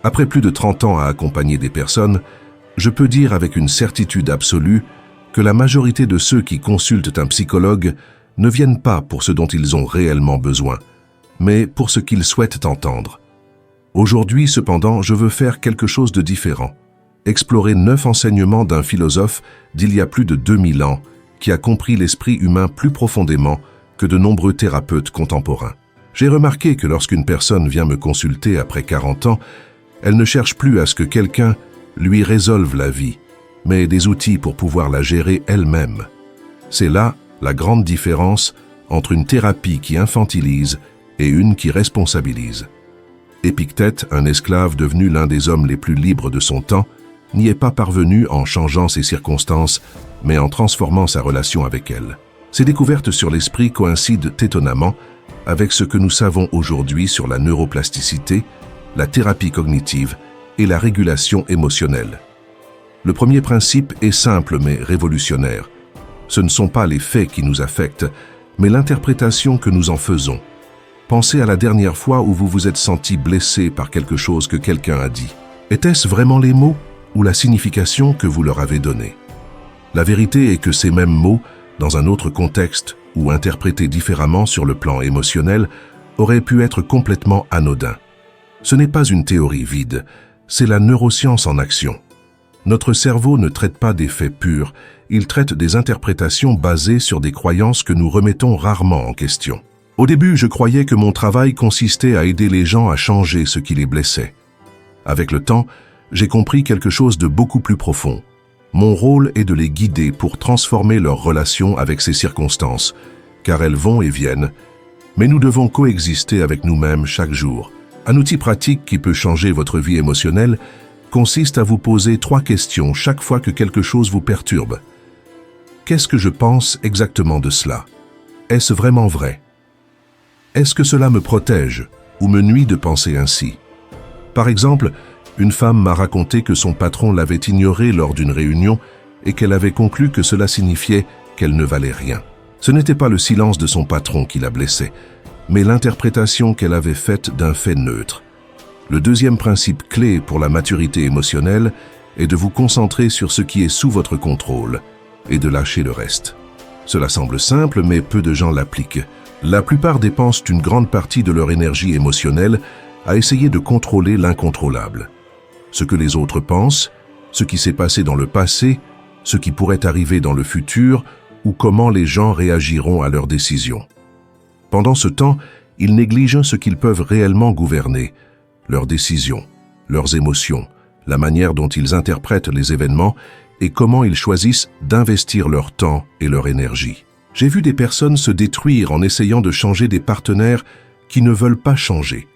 Après plus de 30 ans à accompagner des personnes, je peux dire avec une certitude absolue que la majorité de ceux qui consultent un psychologue ne viennent pas pour ce dont ils ont réellement besoin, mais pour ce qu'ils souhaitent entendre. Aujourd'hui, cependant, je veux faire quelque chose de différent. Explorer 9 enseignements d'un philosophe d'il y a plus de 2000 ans qui a compris l'esprit humain plus profondément que de nombreux thérapeutes contemporains. J'ai remarqué que lorsqu'une personne vient me consulter après 40 ans, elle ne cherche plus à ce que quelqu'un lui résolve la vie, mais des outils pour pouvoir la gérer elle-même. C'est là la grande différence entre une thérapie qui infantilise et une qui responsabilise. Épictète, un esclave devenu l'un des hommes les plus libres de son temps, n'y est pas parvenu en changeant ses circonstances, mais en transformant sa relation avec elles. Ces découvertes sur l'esprit coïncident étonnamment avec ce que nous savons aujourd'hui sur la neuroplasticité, la thérapie cognitive et la régulation émotionnelle. Le premier principe est simple mais révolutionnaire. Ce ne sont pas les faits qui nous affectent, mais l'interprétation que nous en faisons. Pensez à la dernière fois où vous vous êtes senti blessé par quelque chose que quelqu'un a dit. Était-ce vraiment les mots ou la signification que vous leur avez donnée? La vérité est que ces mêmes mots, dans un autre contexte ou interprétés différemment sur le plan émotionnel, auraient pu être complètement anodins. Ce n'est pas une théorie vide, c'est la neuroscience en action. Notre cerveau ne traite pas des faits purs, il traite des interprétations basées sur des croyances que nous remettons rarement en question. Au début, je croyais que mon travail consistait à aider les gens à changer ce qui les blessait. Avec le temps, j'ai compris quelque chose de beaucoup plus profond. Mon rôle est de les guider pour transformer leur relation avec ces circonstances, car elles vont et viennent, mais nous devons coexister avec nous-mêmes chaque jour. Un outil pratique qui peut changer votre vie émotionnelle consiste à vous poser 3 questions chaque fois que quelque chose vous perturbe. Qu'est-ce que je pense exactement de cela? Est-ce vraiment vrai? Est-ce que cela me protège ou me nuit de penser ainsi? Par exemple, une femme m'a raconté que son patron l'avait ignorée lors d'une réunion et qu'elle avait conclu que cela signifiait qu'elle ne valait rien. Ce n'était pas le silence de son patron qui la blessait, mais l'interprétation qu'elle avait faite d'un fait neutre. Le deuxième principe clé pour la maturité émotionnelle est de vous concentrer sur ce qui est sous votre contrôle et de lâcher le reste. Cela semble simple, mais peu de gens l'appliquent. La plupart dépensent une grande partie de leur énergie émotionnelle à essayer de contrôler l'incontrôlable. Ce que les autres pensent, ce qui s'est passé dans le passé, ce qui pourrait arriver dans le futur ou comment les gens réagiront à leurs décisions. Pendant ce temps, ils négligent ce qu'ils peuvent réellement gouverner, leurs décisions, leurs émotions, la manière dont ils interprètent les événements et comment ils choisissent d'investir leur temps et leur énergie. J'ai vu des personnes se détruire en essayant de changer des partenaires qui ne veulent pas changer,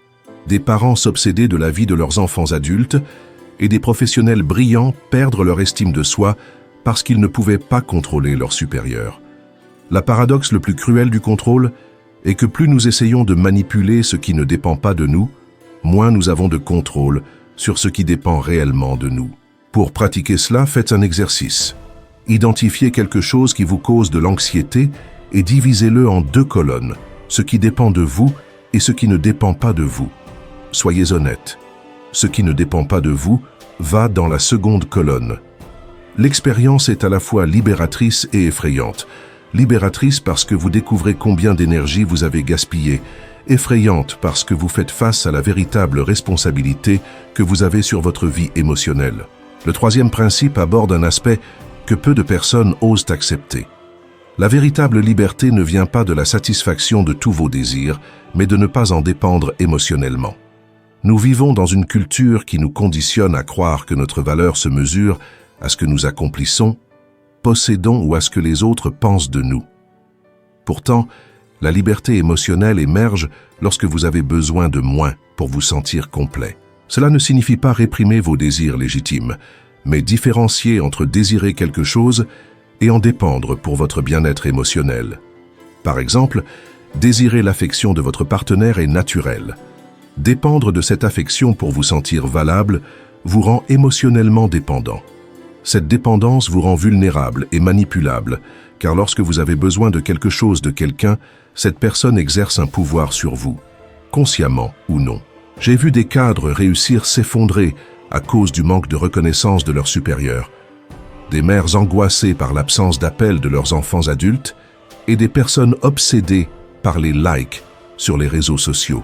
des parents s'obséder de la vie de leurs enfants adultes et des professionnels brillants perdre leur estime de soi parce qu'ils ne pouvaient pas contrôler leurs supérieurs. Le paradoxe le plus cruel du contrôle est que plus nous essayons de manipuler ce qui ne dépend pas de nous, moins nous avons de contrôle sur ce qui dépend réellement de nous. Pour pratiquer cela, faites un exercice. Identifiez quelque chose qui vous cause de l'anxiété et divisez-le en 2 colonnes, ce qui dépend de vous et ce qui ne dépend pas de vous. Soyez honnête. Ce qui ne dépend pas de vous va dans la seconde colonne. L'expérience est à la fois libératrice et effrayante. Libératrice parce que vous découvrez combien d'énergie vous avez gaspillé. Effrayante parce que vous faites face à la véritable responsabilité que vous avez sur votre vie émotionnelle. Le troisième principe aborde un aspect que peu de personnes osent accepter. La véritable liberté ne vient pas de la satisfaction de tous vos désirs, mais de ne pas en dépendre émotionnellement. Nous vivons dans une culture qui nous conditionne à croire que notre valeur se mesure à ce que nous accomplissons, possédons ou à ce que les autres pensent de nous. Pourtant, la liberté émotionnelle émerge lorsque vous avez besoin de moins pour vous sentir complet. Cela ne signifie pas réprimer vos désirs légitimes, mais différencier entre désirer quelque chose et en dépendre pour votre bien-être émotionnel. Par exemple, désirer l'affection de votre partenaire est naturel. Dépendre de cette affection pour vous sentir valable vous rend émotionnellement dépendant. Cette dépendance vous rend vulnérable et manipulable, car lorsque vous avez besoin de quelque chose de quelqu'un, cette personne exerce un pouvoir sur vous, consciemment ou non. J'ai vu des cadres réussir s'effondrer à cause du manque de reconnaissance de leurs supérieurs, des mères angoissées par l'absence d'appel de leurs enfants adultes et des personnes obsédées par les likes sur les réseaux sociaux.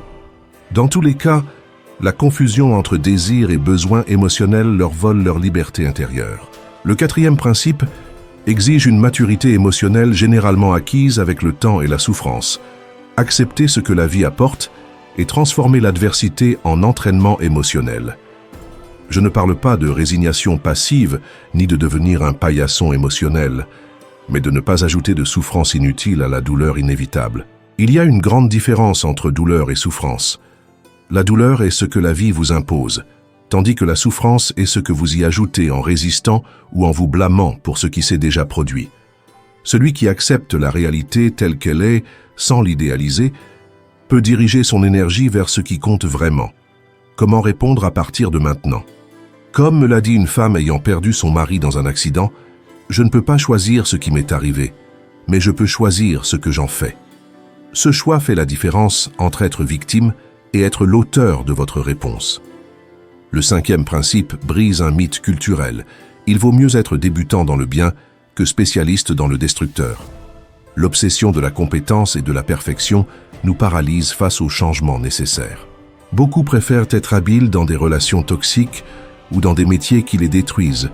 Dans tous les cas, la confusion entre désir et besoin émotionnel leur vole leur liberté intérieure. Le quatrième principe exige une maturité émotionnelle généralement acquise avec le temps et la souffrance. Accepter ce que la vie apporte et transformer l'adversité en entraînement émotionnel. Je ne parle pas de résignation passive ni de devenir un paillasson émotionnel, mais de ne pas ajouter de souffrance inutile à la douleur inévitable. Il y a une grande différence entre douleur et souffrance. La douleur est ce que la vie vous impose, tandis que la souffrance est ce que vous y ajoutez en résistant ou en vous blâmant pour ce qui s'est déjà produit. Celui qui accepte la réalité telle qu'elle est, sans l'idéaliser, peut diriger son énergie vers ce qui compte vraiment. Comment répondre à partir de maintenant? Comme me l'a dit une femme ayant perdu son mari dans un accident, je ne peux pas choisir ce qui m'est arrivé, mais je peux choisir ce que j'en fais. Ce choix fait la différence entre être victime et être l'auteur de votre réponse. Le cinquième principe brise un mythe culturel. Il vaut mieux être débutant dans le bien que spécialiste dans le destructeur. L'obsession de la compétence et de la perfection nous paralyse face aux changements nécessaires. Beaucoup préfèrent être habiles dans des relations toxiques ou dans des métiers qui les détruisent,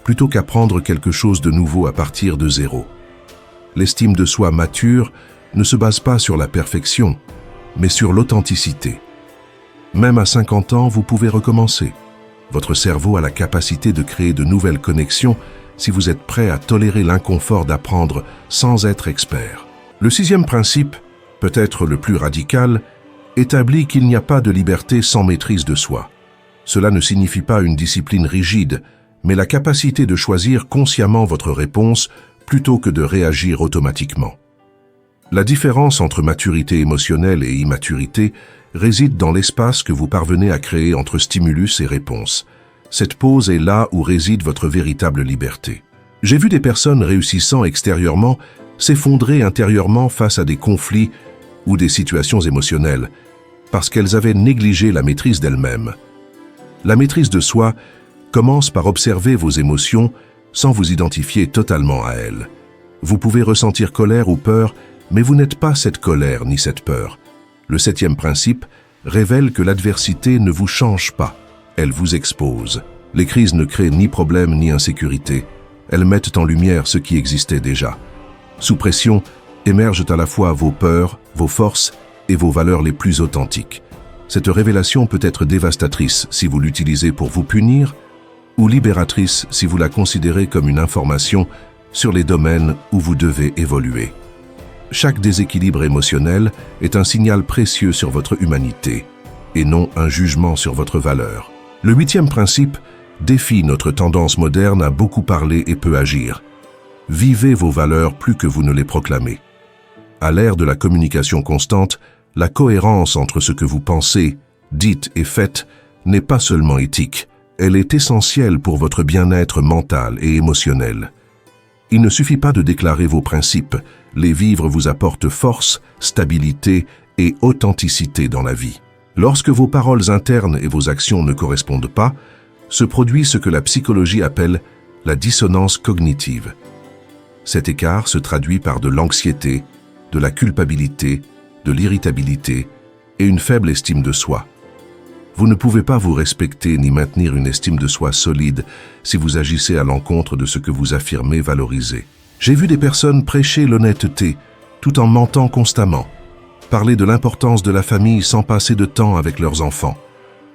plutôt qu'apprendre quelque chose de nouveau à partir de zéro. L'estime de soi mature ne se base pas sur la perfection, mais sur l'authenticité. Même à 50 ans, vous pouvez recommencer. Votre cerveau a la capacité de créer de nouvelles connexions si vous êtes prêt à tolérer l'inconfort d'apprendre sans être expert. Le sixième principe, peut-être le plus radical, établit qu'il n'y a pas de liberté sans maîtrise de soi. Cela ne signifie pas une discipline rigide, mais la capacité de choisir consciemment votre réponse plutôt que de réagir automatiquement. La différence entre maturité émotionnelle et immaturité réside dans l'espace que vous parvenez à créer entre stimulus et réponse. Cette pause est là où réside votre véritable liberté. J'ai vu des personnes réussissant extérieurement s'effondrer intérieurement face à des conflits ou des situations émotionnelles, parce qu'elles avaient négligé la maîtrise d'elles-mêmes. La maîtrise de soi commence par observer vos émotions sans vous identifier totalement à elles. Vous pouvez ressentir colère ou peur, mais vous n'êtes pas cette colère ni cette peur. Le septième principe révèle que l'adversité ne vous change pas, elle vous expose. Les crises ne créent ni problème ni insécurité, elles mettent en lumière ce qui existait déjà. Sous pression, émergent à la fois vos peurs, vos forces et vos valeurs les plus authentiques. Cette révélation peut être dévastatrice si vous l'utilisez pour vous punir, ou libératrice si vous la considérez comme une information sur les domaines où vous devez évoluer. Chaque déséquilibre émotionnel est un signal précieux sur votre humanité, et non un jugement sur votre valeur. Le huitième principe défie notre tendance moderne à beaucoup parler et peu agir. Vivez vos valeurs plus que vous ne les proclamez. À l'ère de la communication constante, la cohérence entre ce que vous pensez, dites et faites n'est pas seulement éthique, elle est essentielle pour votre bien-être mental et émotionnel. Il ne suffit pas de déclarer vos principes, les vivre vous apporte force, stabilité et authenticité dans la vie. Lorsque vos paroles internes et vos actions ne correspondent pas, se produit ce que la psychologie appelle la dissonance cognitive. Cet écart se traduit par de l'anxiété, de la culpabilité, de l'irritabilité et une faible estime de soi. Vous ne pouvez pas vous respecter ni maintenir une estime de soi solide si vous agissez à l'encontre de ce que vous affirmez valoriser. J'ai vu des personnes prêcher l'honnêteté tout en mentant constamment, parler de l'importance de la famille sans passer de temps avec leurs enfants,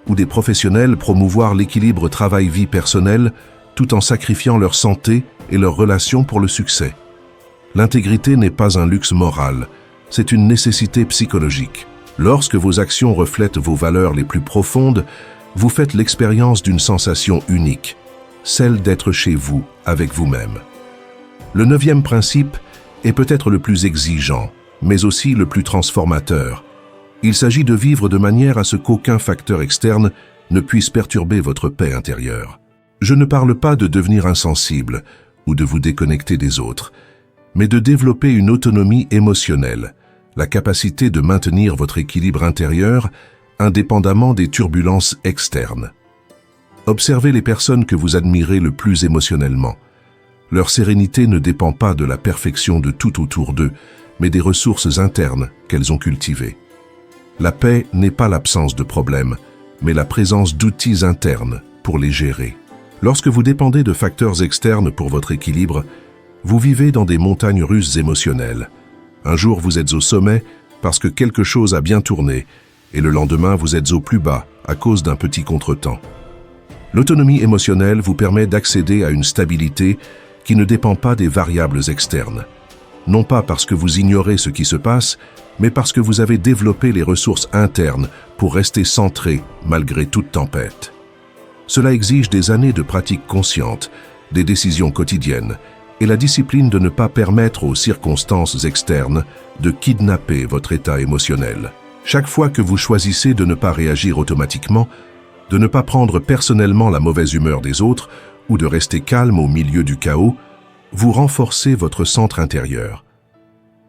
ou des professionnels promouvoir l'équilibre travail-vie personnelle tout en sacrifiant leur santé et leurs relations pour le succès. L'intégrité n'est pas un luxe moral, c'est une nécessité psychologique. Lorsque vos actions reflètent vos valeurs les plus profondes, vous faites l'expérience d'une sensation unique, celle d'être chez vous, avec vous-même. Le neuvième principe est peut-être le plus exigeant, mais aussi le plus transformateur. Il s'agit de vivre de manière à ce qu'aucun facteur externe ne puisse perturber votre paix intérieure. Je ne parle pas de devenir insensible ou de vous déconnecter des autres, mais de développer une autonomie émotionnelle, la capacité de maintenir votre équilibre intérieur indépendamment des turbulences externes. Observez les personnes que vous admirez le plus émotionnellement. Leur sérénité ne dépend pas de la perfection de tout autour d'eux, mais des ressources internes qu'elles ont cultivées. La paix n'est pas l'absence de problèmes, mais la présence d'outils internes pour les gérer. Lorsque vous dépendez de facteurs externes pour votre équilibre, vous vivez dans des montagnes russes émotionnelles. Un jour, vous êtes au sommet parce que quelque chose a bien tourné, et le lendemain, vous êtes au plus bas à cause d'un petit contretemps. L'autonomie émotionnelle vous permet d'accéder à une stabilité qui ne dépend pas des variables externes. Non pas parce que vous ignorez ce qui se passe, mais parce que vous avez développé les ressources internes pour rester centré malgré toute tempête. Cela exige des années de pratique consciente, des décisions quotidiennes et la discipline de ne pas permettre aux circonstances externes de kidnapper votre état émotionnel. Chaque fois que vous choisissez de ne pas réagir automatiquement, de ne pas prendre personnellement la mauvaise humeur des autres ou de rester calme au milieu du chaos, vous renforcez votre centre intérieur.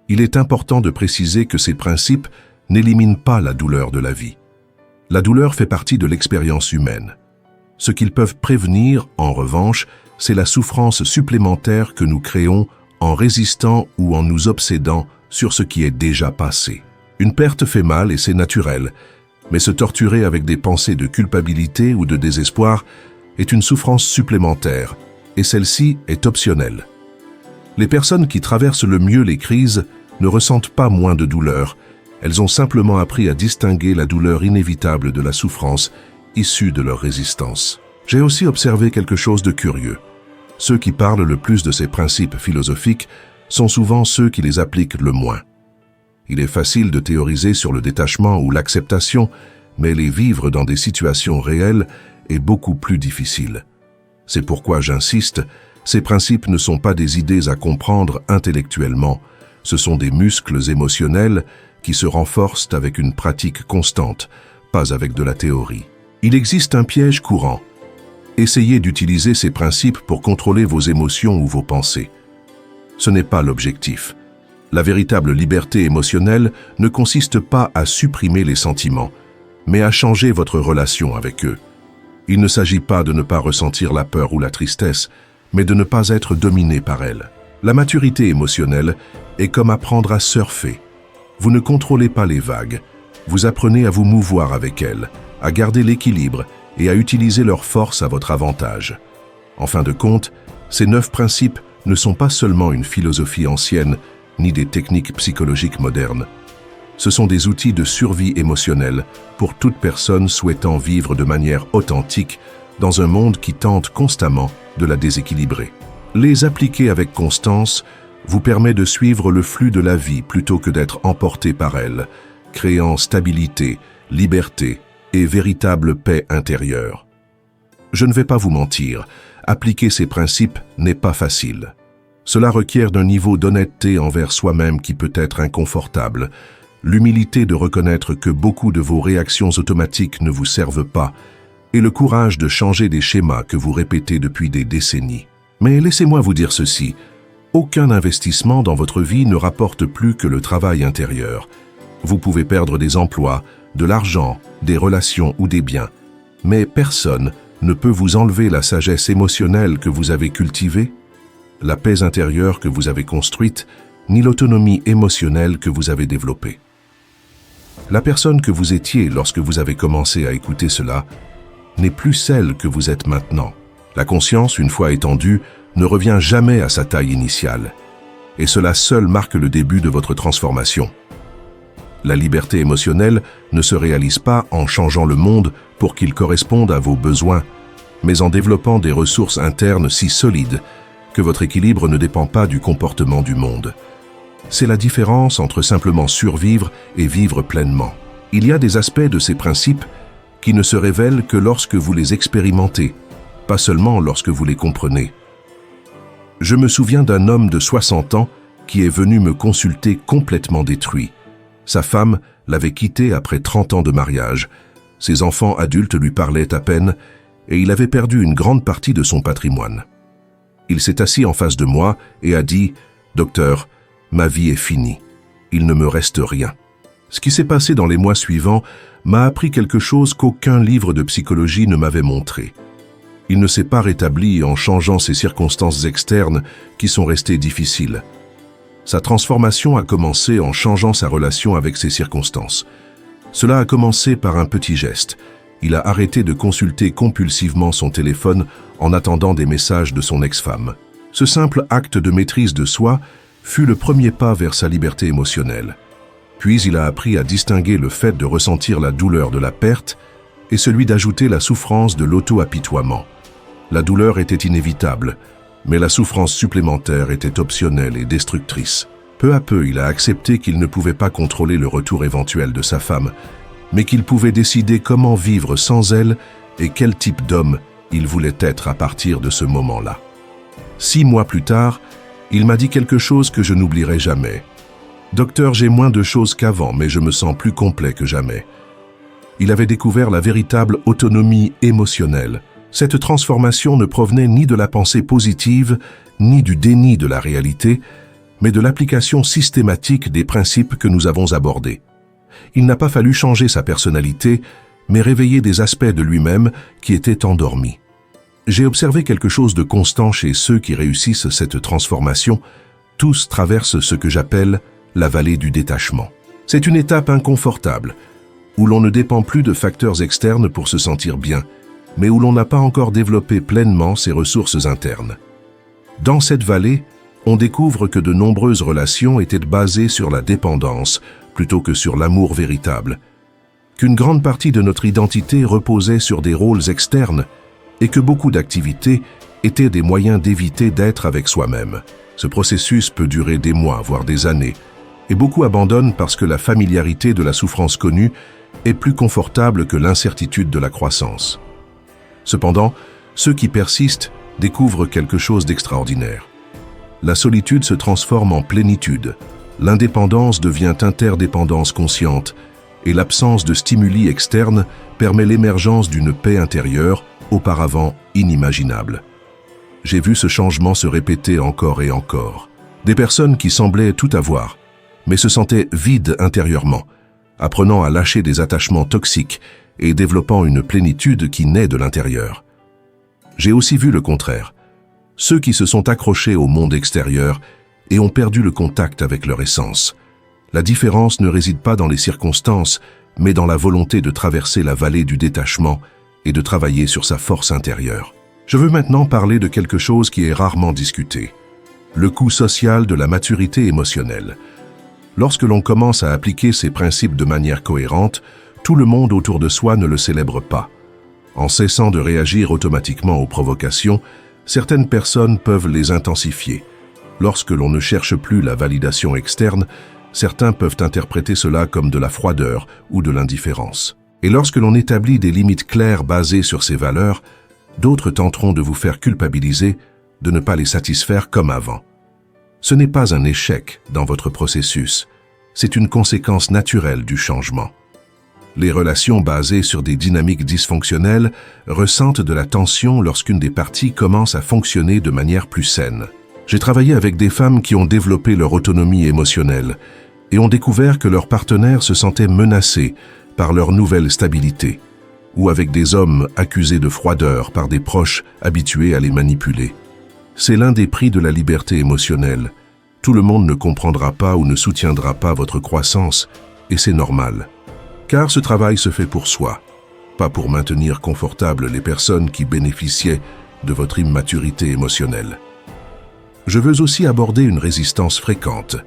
Il est important de préciser que ces principes n'éliminent pas la douleur de la vie. La douleur fait partie de l'expérience humaine. Ce qu'ils peuvent prévenir, en revanche, c'est la souffrance supplémentaire que nous créons en résistant ou en nous obsédant sur ce qui est déjà passé. Une perte fait mal et c'est naturel, mais se torturer avec des pensées de culpabilité ou de désespoir est une souffrance supplémentaire, et celle-ci est optionnelle. Les personnes qui traversent le mieux les crises ne ressentent pas moins de douleur, elles ont simplement appris à distinguer la douleur inévitable de la souffrance issue de leur résistance. J'ai aussi observé quelque chose de curieux. Ceux qui parlent le plus de ces principes philosophiques sont souvent ceux qui les appliquent le moins. Il est facile de théoriser sur le détachement ou l'acceptation, mais les vivre dans des situations réelles est beaucoup plus difficile. C'est pourquoi j'insiste, ces principes ne sont pas des idées à comprendre intellectuellement, ce sont des muscles émotionnels qui se renforcent avec une pratique constante, pas avec de la théorie. Il existe un piège courant. Essayez d'utiliser ces principes pour contrôler vos émotions ou vos pensées. Ce n'est pas l'objectif. La véritable liberté émotionnelle ne consiste pas à supprimer les sentiments, mais à changer votre relation avec eux. Il ne s'agit pas de ne pas ressentir la peur ou la tristesse, mais de ne pas être dominé par elles. La maturité émotionnelle est comme apprendre à surfer. Vous ne contrôlez pas les vagues, vous apprenez à vous mouvoir avec elles, à garder l'équilibre et à utiliser leur force à votre avantage. En fin de compte, ces 9 principes ne sont pas seulement une philosophie ancienne, ni des techniques psychologiques modernes. Ce sont des outils de survie émotionnelle pour toute personne souhaitant vivre de manière authentique dans un monde qui tente constamment de la déséquilibrer. Les appliquer avec constance vous permet de suivre le flux de la vie plutôt que d'être emporté par elle, créant stabilité, liberté et véritable paix intérieure. Je ne vais pas vous mentir, appliquer ces principes n'est pas facile. Cela requiert d'un niveau d'honnêteté envers soi-même qui peut être inconfortable, l'humilité de reconnaître que beaucoup de vos réactions automatiques ne vous servent pas, et le courage de changer des schémas que vous répétez depuis des décennies. Mais laissez-moi vous dire ceci, aucun investissement dans votre vie ne rapporte plus que le travail intérieur. Vous pouvez perdre des emplois, de l'argent, des relations ou des biens, mais personne ne peut vous enlever la sagesse émotionnelle que vous avez cultivée, la paix intérieure que vous avez construite, ni l'autonomie émotionnelle que vous avez développée. La personne que vous étiez lorsque vous avez commencé à écouter cela n'est plus celle que vous êtes maintenant. La conscience, une fois étendue, ne revient jamais à sa taille initiale, et cela seul marque le début de votre transformation. La liberté émotionnelle ne se réalise pas en changeant le monde pour qu'il corresponde à vos besoins, mais en développant des ressources internes si solides que votre équilibre ne dépend pas du comportement du monde. C'est la différence entre simplement survivre et vivre pleinement. Il y a des aspects de ces principes qui ne se révèlent que lorsque vous les expérimentez, pas seulement lorsque vous les comprenez. Je me souviens d'un homme de 60 ans qui est venu me consulter complètement détruit. Sa femme l'avait quitté après 30 ans de mariage. Ses enfants adultes lui parlaient à peine et il avait perdu une grande partie de son patrimoine. Il s'est assis en face de moi et a dit « Docteur, ma vie est finie. Il ne me reste rien. » Ce qui s'est passé dans les mois suivants m'a appris quelque chose qu'aucun livre de psychologie ne m'avait montré. Il ne s'est pas rétabli en changeant ses circonstances externes qui sont restées difficiles. Sa transformation a commencé en changeant sa relation avec ses circonstances. Cela a commencé par un petit geste. Il a arrêté de consulter compulsivement son téléphone en attendant des messages de son ex-femme. Ce simple acte de maîtrise de soi fut le premier pas vers sa liberté émotionnelle. Puis il a appris à distinguer le fait de ressentir la douleur de la perte et celui d'ajouter la souffrance de l'auto-apitoiement. La douleur était inévitable, mais la souffrance supplémentaire était optionnelle et destructrice. Peu à peu, il a accepté qu'il ne pouvait pas contrôler le retour éventuel de sa femme, mais qu'il pouvait décider comment vivre sans elle et quel type d'homme il voulait être à partir de ce moment-là. 6 mois plus tard, il m'a dit quelque chose que je n'oublierai jamais. « Docteur, j'ai moins de choses qu'avant, mais je me sens plus complet que jamais. » Il avait découvert la véritable autonomie émotionnelle. Cette transformation ne provenait ni de la pensée positive, ni du déni de la réalité, mais de l'application systématique des principes que nous avons abordés. Il n'a pas fallu changer sa personnalité, mais réveiller des aspects de lui-même qui étaient endormis. J'ai observé quelque chose de constant chez ceux qui réussissent cette transformation. Tous traversent ce que j'appelle la vallée du détachement. C'est une étape inconfortable, où l'on ne dépend plus de facteurs externes pour se sentir bien, mais où l'on n'a pas encore développé pleinement ses ressources internes. Dans cette vallée, on découvre que de nombreuses relations étaient basées sur la dépendance plutôt que sur l'amour véritable, qu'une grande partie de notre identité reposait sur des rôles externes et que beaucoup d'activités étaient des moyens d'éviter d'être avec soi-même. Ce processus peut durer des mois, voire des années, et beaucoup abandonnent parce que la familiarité de la souffrance connue est plus confortable que l'incertitude de la croissance. Cependant, ceux qui persistent découvrent quelque chose d'extraordinaire. La solitude se transforme en plénitude, l'indépendance devient interdépendance consciente, et l'absence de stimuli externes permet l'émergence d'une paix intérieure auparavant inimaginable. J'ai vu ce changement se répéter encore et encore. Des personnes qui semblaient tout avoir, mais se sentaient vides intérieurement, apprenant à lâcher des attachements toxiques et développant une plénitude qui naît de l'intérieur. J'ai aussi vu le contraire, ceux qui se sont accrochés au monde extérieur et ont perdu le contact avec leur essence. La différence ne réside pas dans les circonstances, mais dans la volonté de traverser la vallée du détachement et de travailler sur sa force intérieure. Je veux maintenant parler de quelque chose qui est rarement discuté, le coût social de la maturité émotionnelle. Lorsque l'on commence à appliquer ces principes de manière cohérente, tout le monde autour de soi ne le célèbre pas. En cessant de réagir automatiquement aux provocations, certaines personnes peuvent les intensifier. Lorsque l'on ne cherche plus la validation externe, certains peuvent interpréter cela comme de la froideur ou de l'indifférence. Et lorsque l'on établit des limites claires basées sur ces valeurs, d'autres tenteront de vous faire culpabiliser de ne pas les satisfaire comme avant. Ce n'est pas un échec dans votre processus, c'est une conséquence naturelle du changement. Les relations basées sur des dynamiques dysfonctionnelles ressentent de la tension lorsqu'une des parties commence à fonctionner de manière plus saine. J'ai travaillé avec des femmes qui ont développé leur autonomie émotionnelle et ont découvert que leurs partenaires se sentaient menacés par leur nouvelle stabilité, ou avec des hommes accusés de froideur par des proches habitués à les manipuler. C'est l'un des prix de la liberté émotionnelle. Tout le monde ne comprendra pas ou ne soutiendra pas votre croissance, et c'est normal. Car ce travail se fait pour soi, pas pour maintenir confortables les personnes qui bénéficiaient de votre immaturité émotionnelle. Je veux aussi aborder une résistance fréquente.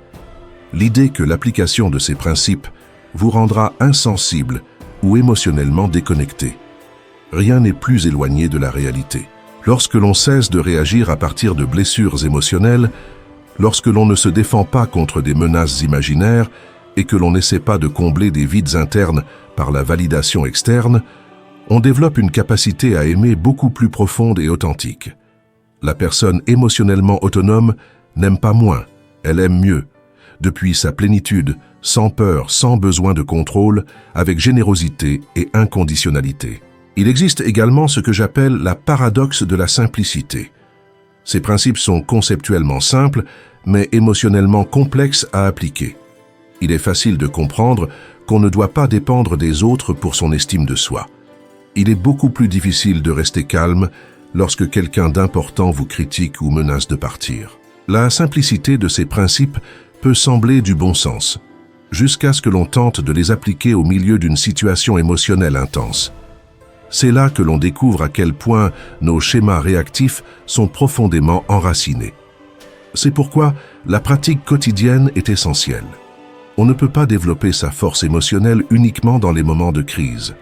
L'idée que l'application de ces principes vous rendra insensible ou émotionnellement déconnecté. Rien n'est plus éloigné de la réalité. Lorsque l'on cesse de réagir à partir de blessures émotionnelles, lorsque l'on ne se défend pas contre des menaces imaginaires et que l'on n'essaie pas de combler des vides internes par la validation externe, on développe une capacité à aimer beaucoup plus profonde et authentique. La personne émotionnellement autonome n'aime pas moins, elle aime mieux, depuis sa plénitude, sans peur, sans besoin de contrôle, avec générosité et inconditionnalité. Il existe également ce que j'appelle la paradoxe de la simplicité. Ces principes sont conceptuellement simples, mais émotionnellement complexes à appliquer. Il est facile de comprendre qu'on ne doit pas dépendre des autres pour son estime de soi. Il est beaucoup plus difficile de rester calme lorsque quelqu'un d'important vous critique ou menace de partir. La simplicité de ces principes peut sembler du bon sens, jusqu'à ce que l'on tente de les appliquer au milieu d'une situation émotionnelle intense. C'est là que l'on découvre à quel point nos schémas réactifs sont profondément enracinés. C'est pourquoi la pratique quotidienne est essentielle. On ne peut pas développer sa force émotionnelle uniquement dans les moments de crise.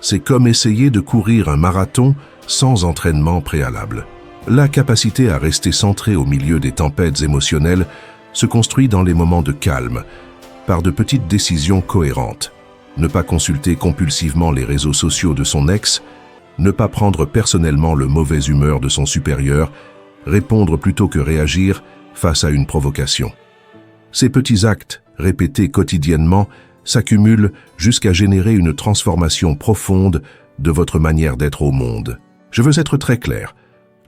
C'est comme essayer de courir un marathon sans entraînement préalable. La capacité à rester centré au milieu des tempêtes émotionnelles se construit dans les moments de calme, par de petites décisions cohérentes. Ne pas consulter compulsivement les réseaux sociaux de son ex, ne pas prendre personnellement le mauvaise humeur de son supérieur, répondre plutôt que réagir face à une provocation. Ces petits actes, répétés quotidiennement, s'accumulent jusqu'à générer une transformation profonde de votre manière d'être au monde. Je veux être très clair.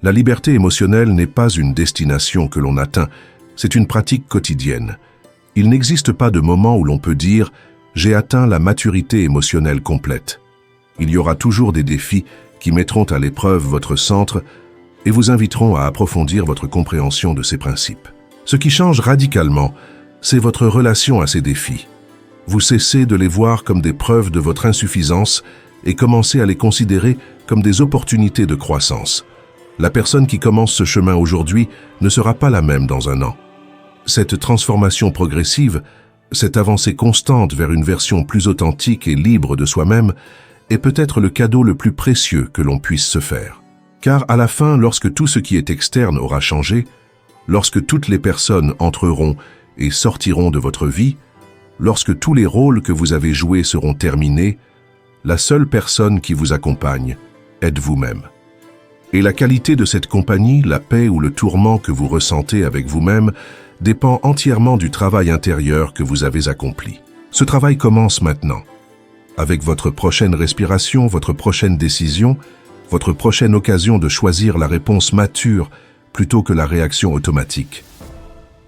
La liberté émotionnelle n'est pas une destination que l'on atteint, c'est une pratique quotidienne. Il n'existe pas de moment où l'on peut dire « j'ai atteint la maturité émotionnelle complète ». Il y aura toujours des défis qui mettront à l'épreuve votre centre et vous inviteront à approfondir votre compréhension de ces principes. Ce qui change radicalement, c'est votre relation à ces défis. Vous cessez de les voir comme des preuves de votre insuffisance et commencez à les considérer comme des opportunités de croissance. La personne qui commence ce chemin aujourd'hui ne sera pas la même dans un an. Cette transformation progressive, cette avancée constante vers une version plus authentique et libre de soi-même, est peut-être le cadeau le plus précieux que l'on puisse se faire. Car à la fin, lorsque tout ce qui est externe aura changé, lorsque toutes les personnes entreront et sortiront de votre vie, lorsque tous les rôles que vous avez joués seront terminés, la seule personne qui vous accompagne êtes vous-même. Et la qualité de cette compagnie, la paix ou le tourment que vous ressentez avec vous-même, dépend entièrement du travail intérieur que vous avez accompli. Ce travail commence maintenant. Avec votre prochaine respiration, votre prochaine décision, votre prochaine occasion de choisir la réponse mature plutôt que la réaction automatique.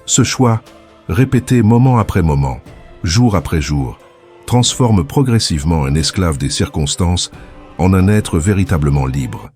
Ce choix, répété moment après moment, jour après jour, transforme progressivement un esclave des circonstances en un être véritablement libre.